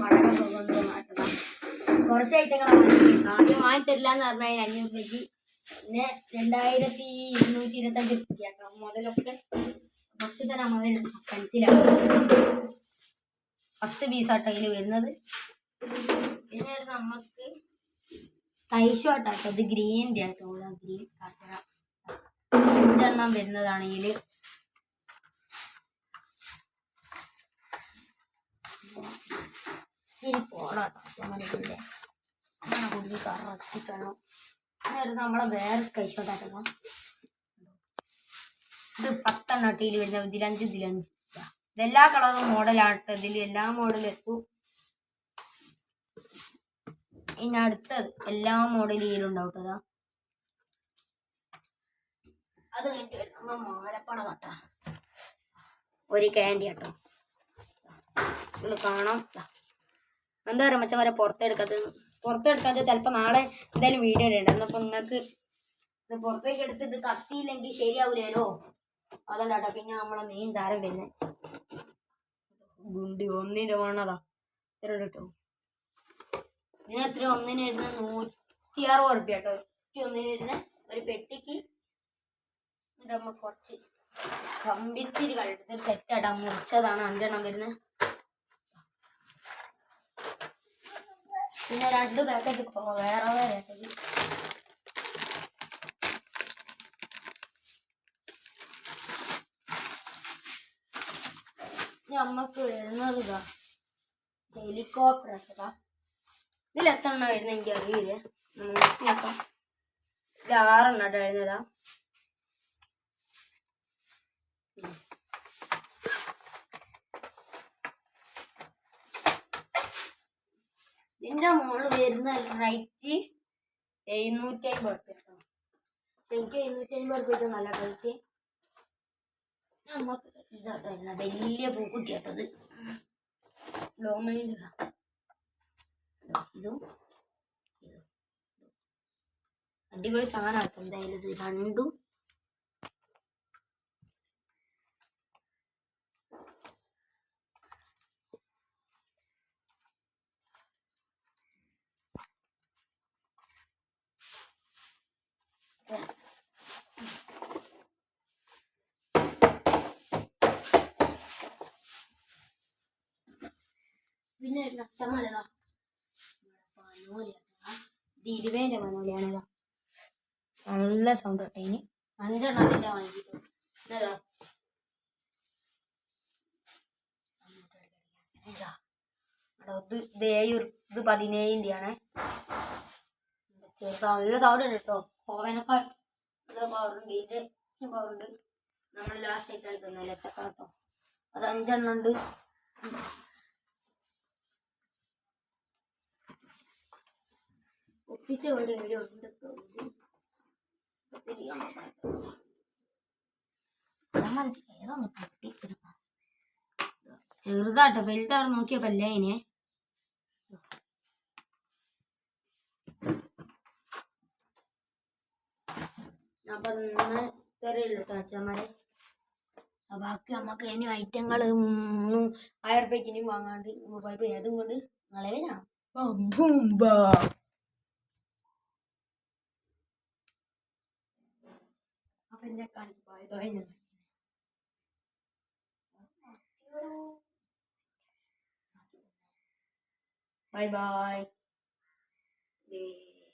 പടകൊക്കെ കൊണ്ടുവന്നാട്ടതാ. കുറച്ച് ഐറ്റങ്ങളാണ് വാങ്ങി. ആദ്യം വാങ്ങി തരില്ല എന്ന് പറഞ്ഞാൽ 500 രൂപയ്ക്ക്. പിന്നെ 2225 രൂപ മുതലൊക്കെ ഫസ്റ്റ് തന്നെ മുതൽ പെൻസിലാണ് 10 പീസാട്ടോ അതിൽ വരുന്നത്. പിന്നെ നമുക്ക് കൈഷോട്ടാട്ടോ, ഇത് ഗ്രീൻ്റെ ആട്ടോ, ഗ്രീൻ 5 വരുന്നതാണ് ഇതിൽ. ഇനി പോടാട്ടോ മനസ്സിലെ അങ്ങനെ കുഞ്ഞി കറത്തിക്കണം. നമ്മളെ വേറെ കൈഷോട്ടാട്ടോ, ഇത് 10 ഇതിൽ വരുന്ന ഇതിലഞ്ച് ഇതെല്ലാ കളറും മോഡലാട്ടോ. ഇതിൽ എല്ലാ മോഡലും എത്തും. ഇനി അടുത്തത് എല്ലാ മോഡലും ഉണ്ടാവട്ടതാ. അത് കഴിഞ്ഞിട്ട് നമ്മ മാരപ്പണ കട്ട ഒരു ക്യാൻഡി ആട്ടോ. നിങ്ങൾ കാണാം എന്താ പറയുക മച്ചന്മാരെ പുറത്തെടുക്കാത്തത് ചിലപ്പോൾ നാളെ എന്തായാലും വീഡിയോ ഇടണ്ട. എന്നപ്പോൾ നിങ്ങൾക്ക് ഇത് പുറത്തേക്ക് എടുത്തിട്ട് കത്തിയില്ലെങ്കിൽ ശരിയാവൂലോ, അതുകൊണ്ടാട്ടോ. പിന്നെ നമ്മളെ മെയിൻ താരം വരുന്നത് ഗുണ്ടി 1 വേണതാ. ഇത്ര കേട്ടോ, ഇതിനെത്ര ഒന്നിന് ഇടുന്ന 160 റുപ്യ കേട്ടോ. 1 ഇടുന്ന ഒരു പെട്ടിക്ക്. നമ്മൾ കുറച്ച് കമ്പിത്തിരി കളിട്ടൊരു സെറ്റാട്ടാ, മുറിച്ചതാണ് 5 വരുന്നത്. പിന്നെ 2 പാക്കറ്റ് വേറെ വേറെ ആട്ടത്. നമ്മക്ക് വരുന്നത് ഇതാ ഹെലികോപ്റ്റർ ആട്ടതാ. ഇതിൽ എത്ര എണ്ണം വരുന്നത് എനിക്ക് അറിയില്ലേ, നോക്കിയാക്കാം. ഇത് 6 എണ്ണം വരുന്നതാ. ഇതിന്റെ മോള് വരുന്ന റേറ്റ് 750 റുപ്യ കേട്ടോ. എനിക്ക് 750 റുപ്യ നല്ല റേറ്റ്. നമുക്ക് ഇതാട്ടോ വലിയ പൂക്കുട്ടി കേട്ടത്, ലോമയിൽ ഇതും അടിപൊളി സാധനമാട്ടോ. എന്തായാലും ഇത് രണ്ടും പിന്നെ അച്ഛന്മാരതാ പനോലിയാ. ഇത് 20 പനോലിയാണതാ. നല്ല സൗണ്ട് കേട്ടോ. ഇനി 5 അതിൻ്റെ വാങ്ങിയിട്ടു. ഇതാ ഇത് 17 ആണ്. ചെറുതാ നല്ല സൗണ്ട് ഉണ്ട് കേട്ടോ. ഓവനൊക്കെ പവറുണ്ട്, ഇത് പവറുണ്ട്. നമ്മൾ ലാസ്റ്റ് ആയിട്ട് തന്നല്ലേ കേട്ടോ. അത് 5 ഉണ്ട്. ഒപ്പിച്ച വീഡിയോ ഉണ്ട്. ചെറുതാട്ടോ, വലുതവിടെ നോക്കിയപ്പല്ലേ അതിനെ. അപ്പൊ നിന്ന് തരല്ലോ കേട്ടോ അച്ഛന്മാരെ. ബാക്കി നമുക്ക് ഇനി ഐറ്റങ്ങൾ 1000 രൂപയ്ക്ക് ഇനി വാങ്ങാണ്ട് പോയപ്പോ ഏതും കൊണ്ട് വളവിനാ. അപ്പൊ എന്നെ കാണിക്കും. Bye bye.